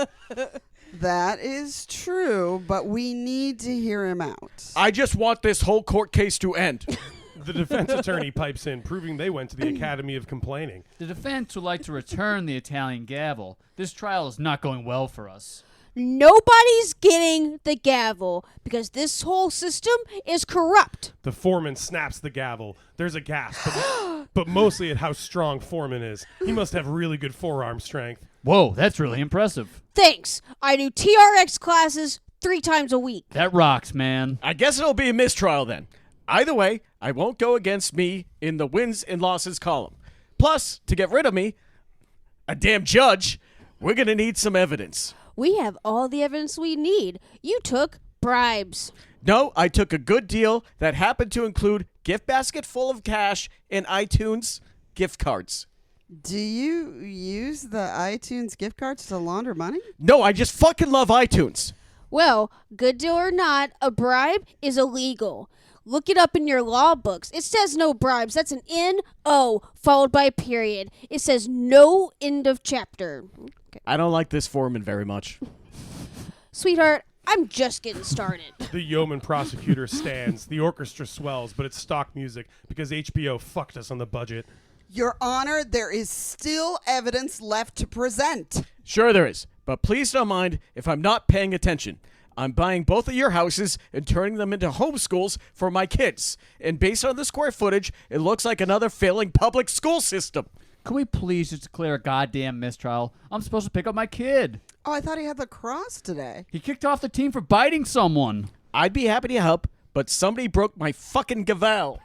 That is true, but we need to hear him out. I just want this whole court case to end. The defense attorney pipes in, proving they went to the Academy of Complaining. The defense would like to return the Italian gavel. This trial is not going well for us. Nobody's getting the gavel because this whole system is corrupt. The foreman snaps the gavel. There's a gasp, but mostly at how strong Foreman is. He must have really good forearm strength. Whoa, that's really impressive. Thanks. I do TRX classes 3 times a week. That rocks, man. I guess it'll be a mistrial then. Either way, I won't go against me in the wins and losses column. Plus, to get rid of me, a damn judge, we're going to need some evidence. We have all the evidence we need. You took bribes. No, I took a good deal that happened to include gift basket full of cash and iTunes gift cards. Do you use the iTunes gift cards to launder money? No, I just fucking love iTunes. Well, good deal or not, a bribe is illegal. Look it up in your law books. It says no bribes. That's an N-O followed by a period. It says no end of chapter. Okay. I don't like this foreman very much. Sweetheart, I'm just getting started. The yeoman prosecutor stands. The orchestra swells, but it's stock music because HBO fucked us on the budget. Your Honor, there is still evidence left to present. Sure there is, but please don't mind if I'm not paying attention. I'm buying both of your houses and turning them into homeschools for my kids. And based on the square footage, it looks like another failing public school system. Could we please just declare a goddamn mistrial? I'm supposed to pick up my kid. Oh, I thought he had lacrosse today. He kicked off the team for biting someone. I'd be happy to help, but somebody broke my fucking gavel.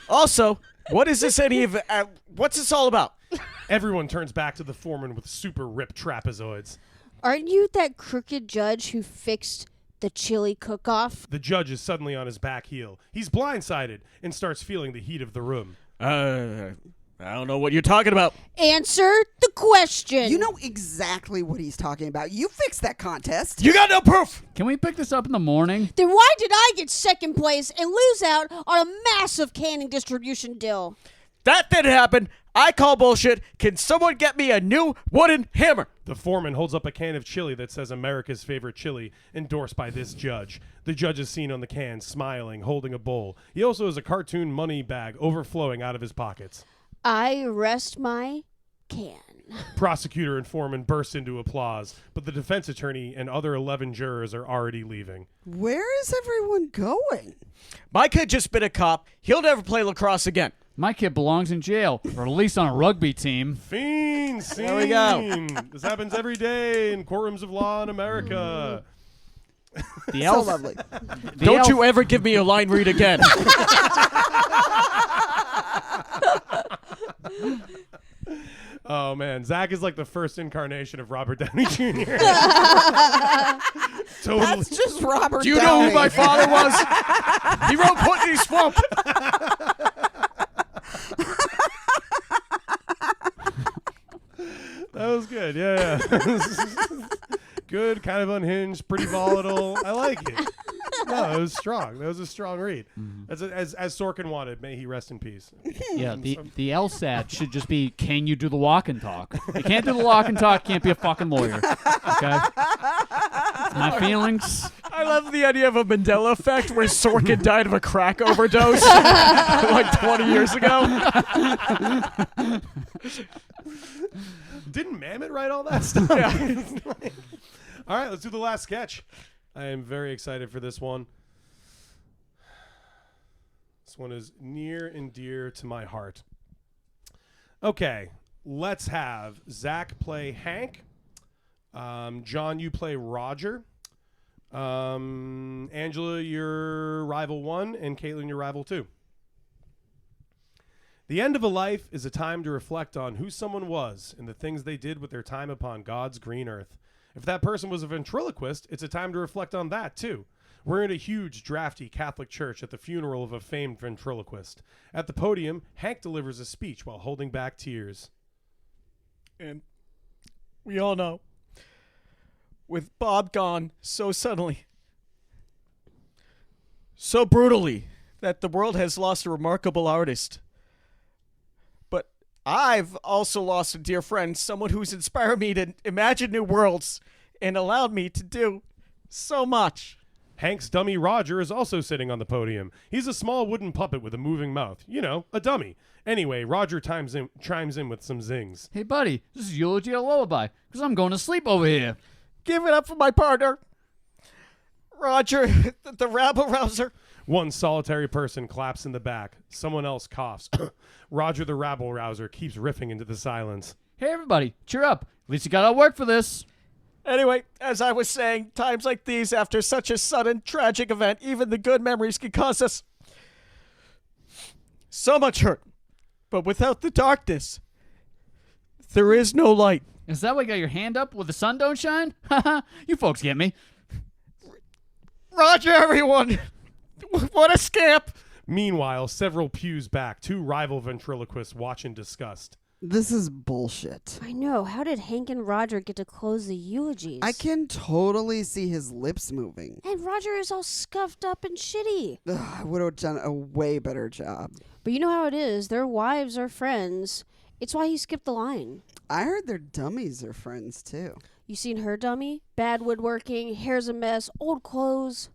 Also, what is this what's this all about? Everyone turns back to the foreman with super ripped trapezoids. Aren't you that crooked judge who fixed the chili cook-off? The judge is suddenly on his back heel. He's blindsided and starts feeling the heat of the room. I don't know what you're talking about. Answer the question. You know exactly what he's talking about. You fixed that contest. You got no proof. Can we pick this up in the morning? Then why did I get second place and lose out on a massive canning distribution deal? That didn't happen. I call bullshit. Can someone get me a new wooden hammer? The foreman holds up a can of chili that says America's favorite chili, endorsed by this judge. The judge is seen on the can, smiling, holding a bowl. He also has a cartoon money bag overflowing out of his pockets. I rest my can. Prosecutor and foreman burst into applause, but the defense attorney and other 11 jurors are already leaving. Where is everyone going? My kid just been a cop. He'll never play lacrosse again. My kid belongs in jail, or at least on a rugby team. Fiend, scene. There we go. This happens every day in courtrooms of law in America. The So elf, lovely. Don't you ever give me a line read again. Oh, man. Zach is like the first incarnation of Robert Downey Jr. Totally. That's just Robert Do you know Downey. who my father was? He wrote Putney Swamp. That was good. Yeah. Good, kind of unhinged, pretty volatile. I like it. No, it was strong. That was a strong read. As Sorkin wanted. May he rest in peace. Yeah, the LSAT should just be, can you do the walk and talk? If you can't do the walk and talk, can't be a fucking lawyer. Okay? My feelings. I love the idea of a Mandela effect where Sorkin died of a crack overdose like 20 years ago. Didn't Mamet write all that stuff? Yeah. All right, let's do the last sketch. I am very excited for this one. This one is near and dear to my heart. Okay, let's have Zach play Hank. John, you play Roger. Angela, you're rival 1, and Caitlin, you're rival 2. The end of a life is a time to reflect on who someone was and the things they did with their time upon God's green earth. If that person was a ventriloquist, it's a time to reflect on that, too. We're in a huge, drafty Catholic church at the funeral of a famed ventriloquist. At the podium, Hank delivers a speech while holding back tears. And we all know, with Bob gone so suddenly, so brutally, that the world has lost a remarkable artist. But I've also lost a dear friend, someone who's inspired me to imagine new worlds and allowed me to do so much. Hank's dummy Roger is also sitting on the podium. He's a small wooden puppet with a moving mouth. You know, a dummy. Anyway, Roger chimes in with some zings. Hey, buddy, this is Eulogy a Lullaby, because I'm going to sleep over here. Give it up for my partner, Roger, the rabble-rouser. One solitary person claps in the back. Someone else coughs. Roger the rabble-rouser keeps riffing into the silence. Hey, everybody, cheer up. At least you got to work for this. Anyway, as I was saying, times like these, after such a sudden, tragic event, even the good memories can cause us so much hurt. But without the darkness, there is no light. Is that why you got your hand up where the sun don't shine? Haha, you folks get me. Roger, everyone! What a scamp! Meanwhile, several pews back, two rival ventriloquists watch in disgust. This is bullshit. I know. How did Hank and Roger get to close the eulogies? I can totally see his lips moving. And Roger is all scuffed up and shitty. Ugh, I would have done a way better job. But you know how it is. Their wives are friends. It's why he skipped the line. I heard their dummies are friends, too. You seen her dummy? Bad woodworking, hair's a mess, old clothes.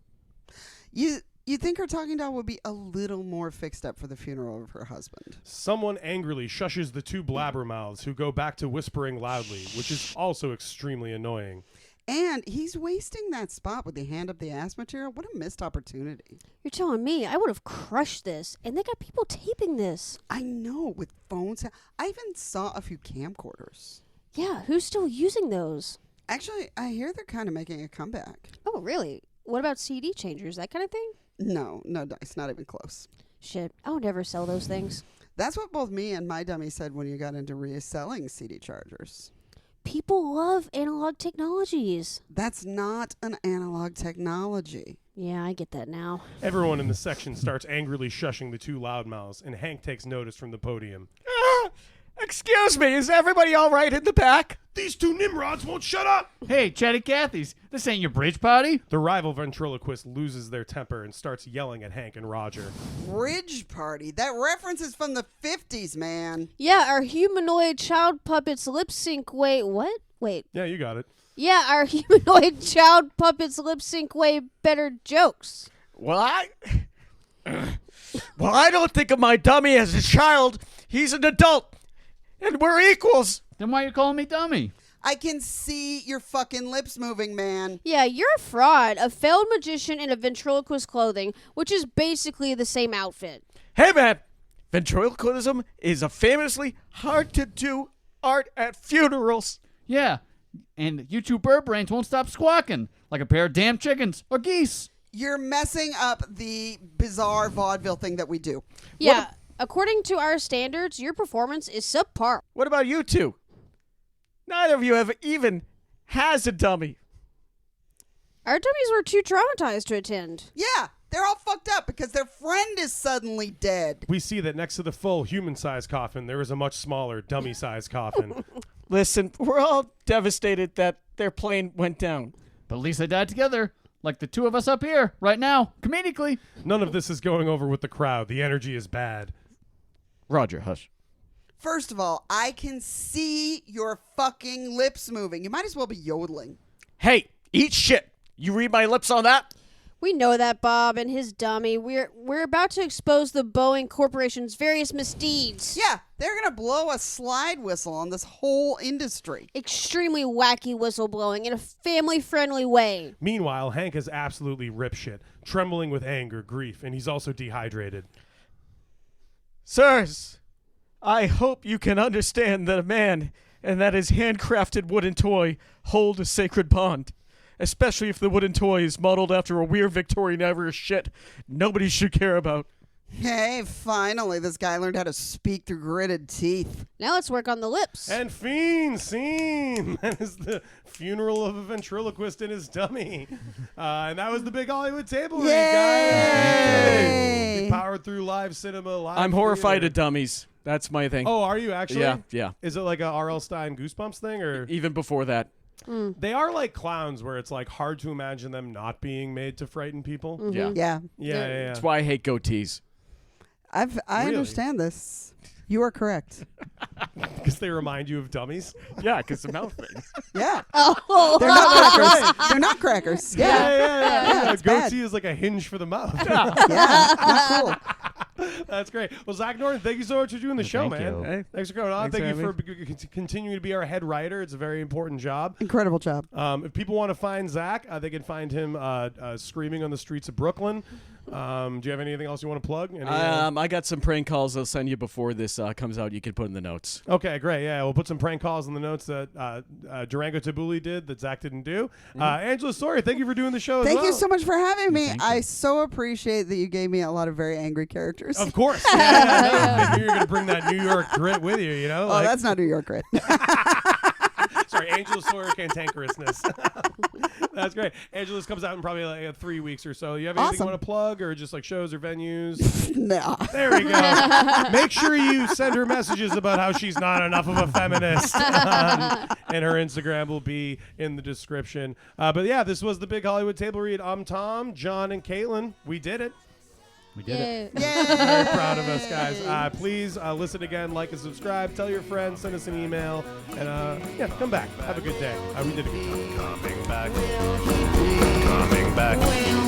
You think her talking doll would be a little more fixed up for the funeral of her husband. Someone angrily shushes the two blabbermouths, who go back to whispering loudly, which is also extremely annoying. And he's wasting that spot with the hand up the ass material. What a missed opportunity. You're telling me I would have crushed this, and they got people taping this. I know, with phones. I even saw a few camcorders. Yeah, who's still using those? Actually, I hear they're kind of making a comeback. Oh, really? What about CD changers, that kind of thing? No dice, not even close. Shit, I would never sell those things. That's what both me and my dummy said when you got into reselling CD chargers. People love analog technologies. That's not an analog technology. Yeah, I get that now. Everyone in the section starts angrily shushing the two loudmouths, and Hank takes notice from the podium. Excuse me, is everybody all right in the back? These two Nimrods won't shut up! Hey, Chatty Cathy's, this ain't your bridge party? The rival ventriloquist loses their temper and starts yelling at Hank and Roger. Bridge party? That reference is from the 50s, man. Yeah, our humanoid child puppets lip sync way. What? Wait. Yeah, you got it. Yeah, our humanoid child puppets lip sync way better jokes. Well, I don't think of my dummy as a child. He's an adult. And we're equals. Then why you calling me dummy? I can see your fucking lips moving, man. Yeah, you're a fraud, a failed magician in a ventriloquist clothing, which is basically the same outfit. Hey, man. Ventriloquism is a famously hard-to-do art at funerals. Yeah, and you two bird brains won't stop squawking like a pair of damn chickens or geese. You're messing up the bizarre vaudeville thing that we do. Yeah, according to our standards, your performance is subpar. What about you two? Neither of you have even has a dummy. Our dummies were too traumatized to attend. Yeah, they're all fucked up because their friend is suddenly dead. We see that next to the full human-sized coffin, there is a much smaller dummy-sized coffin. Listen, we're all devastated that their plane went down. But at least they died together, like the two of us up here, right now, comedically. None of this is going over with the crowd. The energy is bad. Roger, hush. First of all, I can see your fucking lips moving. You might as well be yodeling. Hey, eat shit. You read my lips on that? We know that, Bob and his dummy. We're about to expose the Boeing Corporation's various misdeeds. Yeah, they're going to blow a slide whistle on this whole industry. Extremely wacky whistleblowing in a family-friendly way. Meanwhile, Hank is absolutely ripshit, trembling with anger, grief, and he's also dehydrated. Sirs, I hope you can understand that a man and that his handcrafted wooden toy hold a sacred bond. Especially if the wooden toy is modeled after a weird Victorian era shit nobody should care about. Hey, finally, this guy learned how to speak through gritted teeth. Now let's work on the lips. And fiend scene. That is the funeral of a ventriloquist and his dummy. And that was the big Hollywood table read, guys. We powered through live cinema. I'm horrified at dummies. That's my thing. Oh, are you actually? Yeah. Is it like a R.L. Stine Goosebumps thing, or Even before that. They are like clowns, where it's like hard to imagine them not being made to frighten people. Mm-hmm. Yeah. Yeah. That's why I hate goatees. I Really? understand this. You are correct. Because they remind you of dummies. Yeah, because the mouth things. Yeah. Oh, They're not crackers. They're not crackers. Yeah. Yeah, it's bad. goatee is like a hinge for the mouth. Yeah. Not cool. That's great. Well, Zack Norton, thank you so much for doing the show, Thank man. you. Hey. Thanks for coming on. Thanks Thank you for for continuing to be our head writer. It's a very important job. Incredible job. If people want to find Zack, they can find him screaming on the streets of Brooklyn. Do you have anything else you want to plug? I got some prank calls I'll send you before this comes out. You can put in the notes. Okay, great. Yeah, we'll put some prank calls in the notes that Durango Tabuli did that Zack didn't do. Angela Sawyer, thank you for doing the show Thank as well. you so much for having me. Thank you. I so appreciate that you gave me a lot of very angry characters. Of course. I knew you were going to bring that New York grit with you, you know? Oh, that's not New York grit. Sorry, Angela Sawyer cantankerousness. That's great. Angela's comes out in probably like 3 weeks or so. You have anything Awesome. you want to plug, or just like shows or venues? No. There we go. Make sure you send her messages about how she's not enough of a feminist. And her Instagram will be in the description. But yeah, this was the Big Hollywood Table Read. I'm Tom, John, and Caitlin. We did it. We did it. Very proud of us, guys. Please listen again, like and subscribe. Tell your friends, send us an email, and yeah, come back. Have a good day. We did a good job. Coming back. Coming back.